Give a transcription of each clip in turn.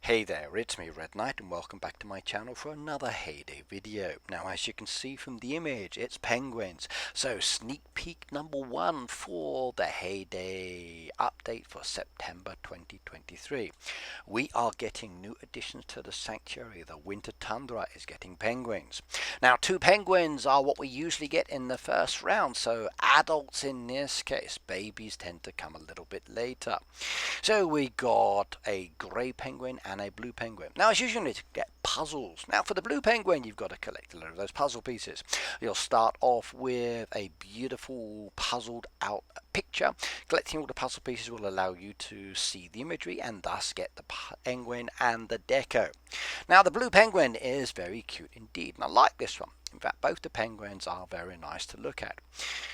Hey there, it's me Red Knight and welcome back to my channel for another Heyday video. Now as you can see from the image, it's penguins. So sneak peek number 1 for the Heyday update for September 2023. We are getting new additions to the sanctuary. The winter tundra is getting penguins. Now 2 penguins are what we usually get in the first round, so adults in this case. Babies tend to come a little bit later. So we got a grey penguin and a blue penguin. Now as usual, you need to get puzzles. Now for the blue penguin, you've got to collect a lot of those puzzle pieces. You'll start off with a beautiful puzzled out picture. Collecting all the puzzle pieces will allow you to see the imagery and thus get the penguin and the deco. Now the blue penguin is very cute indeed, and I like this one. In fact, both the penguins are very nice to look at.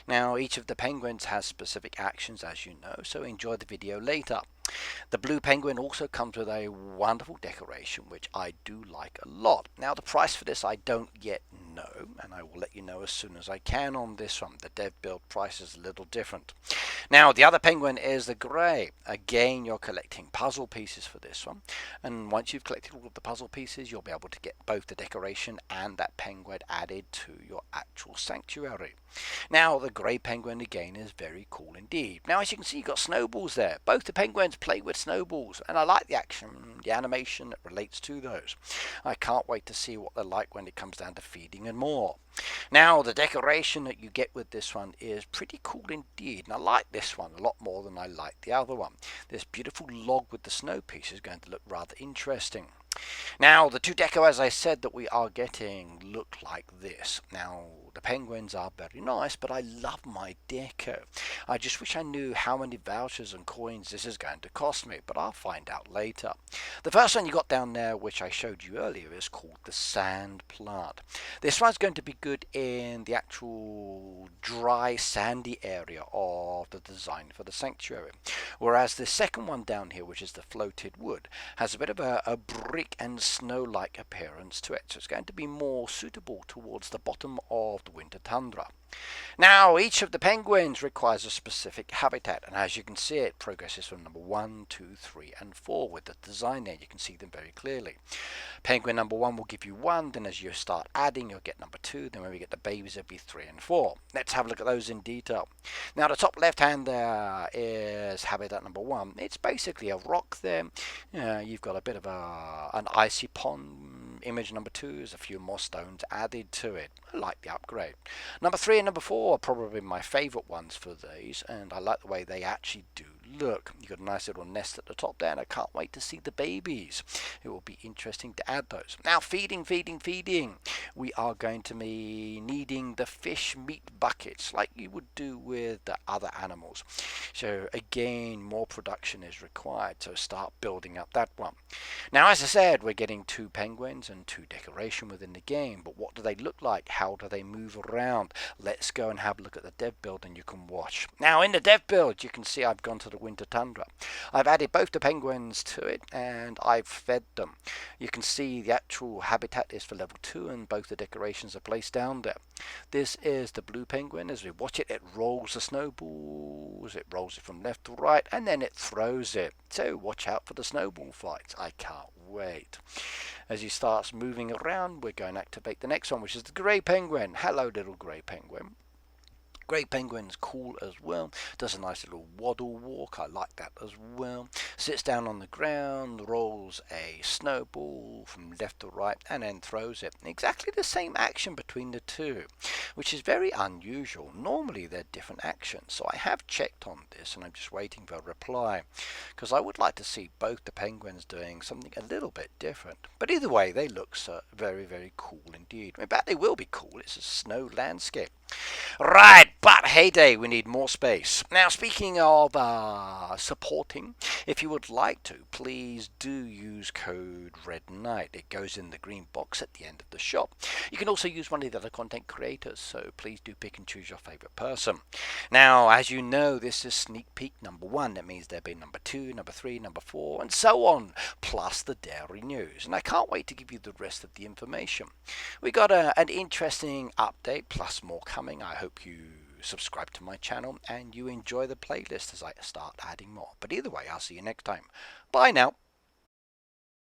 Now each of the penguins has specific actions, as you know, so enjoy the video later. The blue penguin also comes with a wonderful decoration, which I do like a lot. Now the price for this I don't yet know, and I will let you know as soon as I can on this one. The dev build price is a little different. Now the other penguin is the grey. Again, you're collecting puzzle pieces for this one, and once you've collected all of the puzzle pieces, you'll be able to get both the decoration and that penguin added to your actual sanctuary. Now the grey penguin again is very cool indeed. Now as you can see, you've got snowballs there. Both the penguins play with snowballs, and I like the action, the animation that relates to those. I can't wait to see what they're like when it comes down to feeding and more. Now the decoration that you get with this one is pretty cool indeed, and I like this one a lot more than I like the other one. This beautiful log with the snow piece is going to look rather interesting. Now the 2 deco, as I said, that we are getting look like this. Now the penguins are very nice, but I love my deco. I just wish I knew how many vouchers and coins this is going to cost me, but I'll find out later. The first one you got down there, which I showed you earlier, is called the sand plant. This one's going to be good in the actual dry sandy area of the design for the sanctuary, whereas the second one down here, which is the floated wood, has a bit of a brick and snow-like appearance to it, so it's going to be more suitable towards the bottom of the winter tundra. Now each of the penguins requires a specific habitat, and as you can see, it progresses from number 1, 2, 3 and 4 with the design there. You can see them very clearly. Penguin number 1 will give you 1, then as you start adding you'll get number 2, then when we get the babies it'll be 3 and 4. Let's have a look at those in detail. Now the top left hand there is habitat number 1. It's basically a rock there. You've got a bit of an icy pond. Image number 2 is a few more stones added to it. I like the upgrade. Number 3 and number 4 are probably my favourite ones for these, and I like the way they actually do look. You've got a nice little nest at the top there, and I can't wait to see the babies. It will be interesting to add those. Now feeding. We are going to be needing the fish meat buckets like you would do with the other animals. So again, more production is required, so start building up that one. Now as I said, we're getting 2 penguins and 2 decoration within the game, but what do they look like? How do they move around? Let's go and have a look at the dev build and you can watch. Now in the dev build you can see I've gone to the winter tundra. I've added both the penguins to it and I've fed them. You can see the actual habitat is for level 2 and both the decorations are placed down there. This is the blue penguin. As we watch it, it rolls the snowballs, it rolls it from left to right and then it throws it. So watch out for the snowball fights. I can't wait. As he starts moving around, we're going to activate the next one, which is the grey penguin. Hello little grey penguin. Grey penguin's cool as well. Does a nice little waddle walk. I like that as well. Sits down on the ground, rolls a snowball from left to right and then throws it. Exactly the same action between the 2, which is very unusual. Normally they're different actions. So I have checked on this and I'm just waiting for a reply, because I would like to see both the penguins doing something a little bit different. But either way, they look very cool indeed. In fact, they will be cool. It's a snow landscape. Right, but Heyday, we need more space. Now, speaking of supporting, if you would like to, please do use code REDKNIGHT. It goes in the green box at the end of the shop. You can also use one of the other content creators, so please do pick and choose your favorite person. Now, as you know, this is sneak peek number 1. That means there'll be number 2, number 3, number 4, and so on, plus the daily news. And I can't wait to give you the rest of the information. We got an interesting update, plus more coming. I hope you subscribe to my channel and you enjoy the playlist as I start adding more. But either way, I'll see you next time. Bye now.